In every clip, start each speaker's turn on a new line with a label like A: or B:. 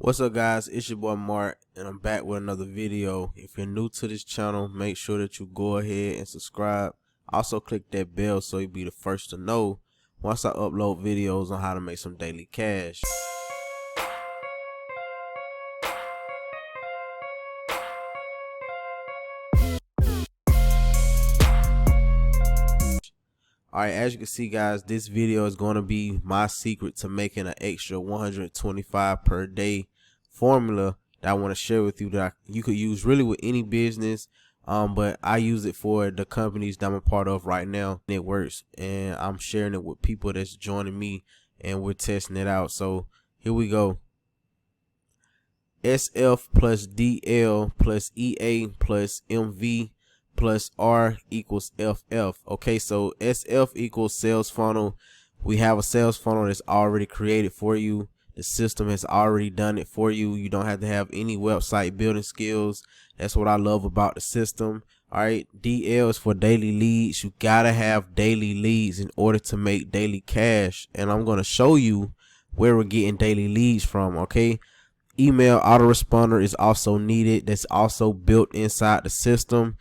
A: What's up, guys? It's your boy Mark, and I'm back with another video. If you're new to this channel, make sure that you go ahead and subscribe. Also click that bell so you'll be the first to know once I upload videos on how to make some daily cash. Alright, as you can see, guys, this video is going to be my secret to making an extra 125 per day formula that I want to share with you that you could use really with any business. But I use it for the companies that I'm a part of right now. It works, and I'm sharing it with people that's joining me, and we're testing it out. So here we go. SF plus DL plus EA plus MV plus R equals FF. Okay, so SF equals sales funnel. We have a sales funnel that's already created for you. The system has already done it for you. You don't have to have any website building skills. That's what I love about the system. All right, DL is for daily leads. You gotta have daily leads in order to make daily cash, and I'm gonna show you where we're getting daily leads from. Okay, email autoresponder is also needed. That's also built inside the system.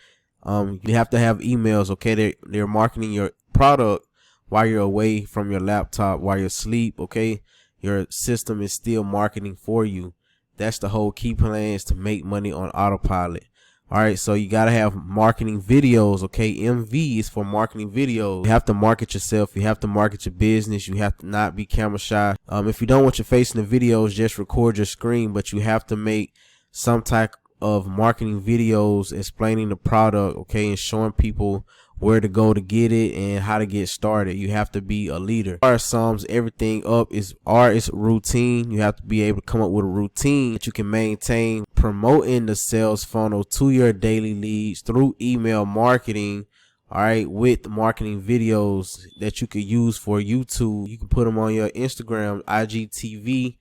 A: You have to have emails. Okay, they're marketing your product while you're away from your laptop, while you're asleep. Okay, your system is still marketing for you. That's the whole key plan, is to make money on autopilot. All right, so you gotta have marketing videos. Okay, MV is for marketing videos. You have to market yourself. You have to market your business. You have to not be camera shy. If you don't want your face in the videos, just record your screen, but you have to make some type of marketing videos explaining the product, okay, and showing people where to go to get it and how to get started. You have to be a leader. R sums everything up. R is routine. You have to be able to come up with a routine that you can maintain, promoting the sales funnel to your daily leads through email marketing. All right, with marketing videos that you could use for YouTube. You can put them on your Instagram, IGTV,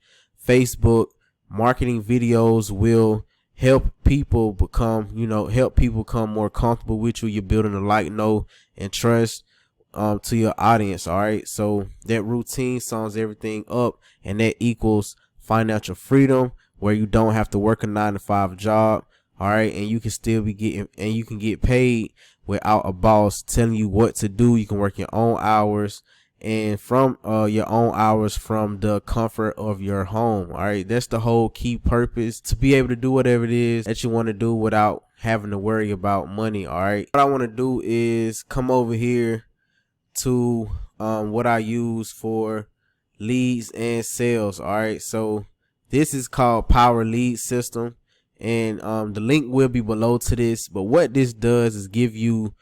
A: Facebook. Marketing videos will help people become, help people become more comfortable with you. You're building a like, know, and trust to your audience. All right, so that routine sums everything up, and that equals financial freedom, where you don't have to work a 9-to-5 job. All right, and you can still be getting, and you can get paid without a boss telling you what to do. You can work your own hours, and from your own hours, from the comfort of your home. All right, that's the whole key purpose, to be able to do whatever it is that you want to do without having to worry about money. All right, what I want to do is come over here to what I use for leads and sales. All right, so this is called Power Lead System, and the link will be below to this. But what this does is give you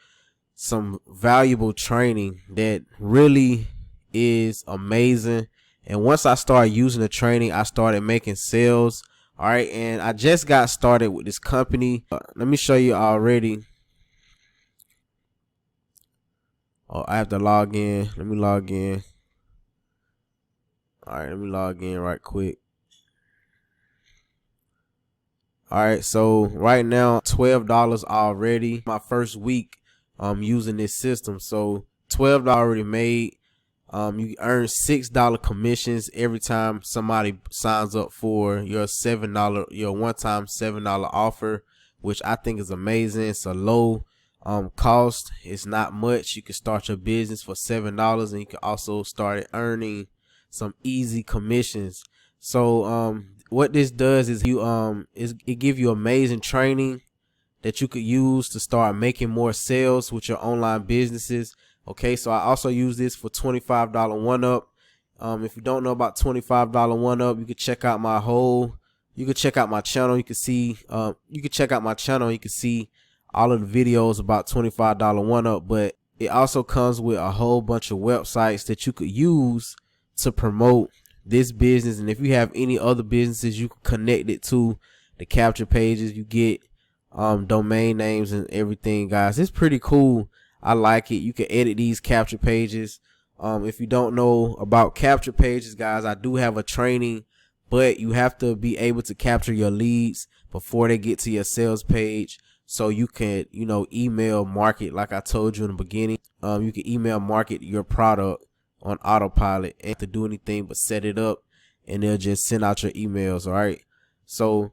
A: some valuable training that really is amazing. And once I started using the training, I started making sales. All right, and I just got started with this company. Let me show you already. Oh, I have to log in. Let me log in. All right, let me log in right quick. All right, so right now $12 already. My first week using this system, so $12 already made. You earn $6 commissions every time somebody signs up for your your one-time $7 offer, which I think is amazing. It's a low cost. It's not much. You can start your business for $7, and you can also start earning some easy commissions. So what this does is it give you amazing training that you could use to start making more sales with your online businesses. Okay, so I also use this for $25 1-up. If you don't know about $25 1-up, you can check out my channel. You can see you can see all of the videos about $25 1-up. But it also comes with a whole bunch of websites that you could use to promote this business. And if you have any other businesses, you can connect it to the capture pages. You get domain names and everything, guys. It's pretty cool. I like it. You can edit these capture pages. If you don't know about capture pages, guys, I do have a training, but you have to be able to capture your leads before they get to your sales page, so you can, email market, like I told you in the beginning. You can email market your product on autopilot, and to do anything but set it up, and they'll just send out your emails. All right, So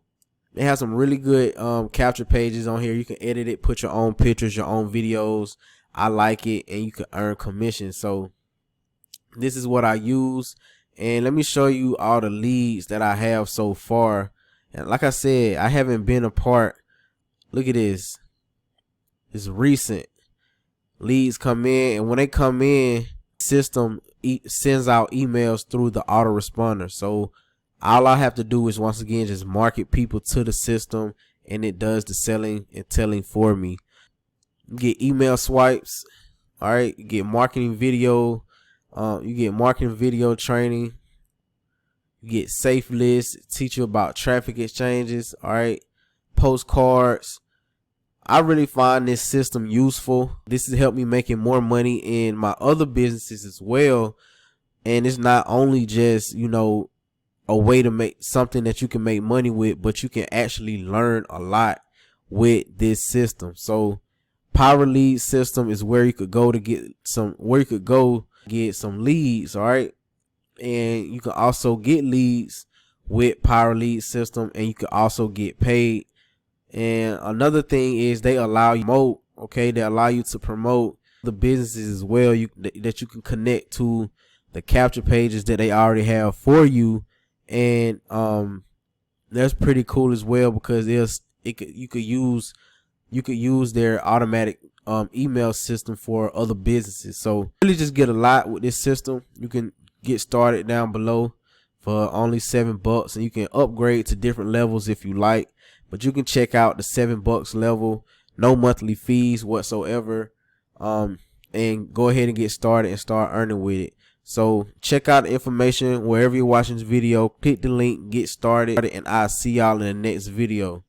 A: they have some really good capture pages on here. You can edit it, put your own pictures, your own videos. I like it, and you can earn commission. So this is what I use, and let me show you all the leads that I have so far. And like I said, I haven't been a part. Look at this. It's recent. Leads come in, and when they come in, system sends out emails through the autoresponder. So all I have to do is, once again, just market people to the system, and it does the selling and telling for me. You get email swipes. All right, you get marketing video. You get marketing video training. You get safe lists, teach you about traffic exchanges. All right, postcards. I really find this system useful. This has helped me making more money in my other businesses as well. And it's not only just, you know, a way to make something that you can make money with, but you can actually learn a lot with this system. So Power Lead system is where you could go to get some, get some leads. All right. And you can also get leads with Power Lead system, and you can also get paid. And another thing is they allow you to promote. Okay, they allow you to promote the businesses as well. That you can connect to the capture pages that they already have for you, and that's pretty cool as well, because you could use their automatic email system for other businesses. So really just get a lot with this system. You can get started down below for only $7, and you can upgrade to different levels if you like. But you can check out the $7 level, no monthly fees whatsoever, and go ahead and get started and start earning with it. So check out the information wherever you're watching this video. Click the link, get started, and I'll see y'all in the next video.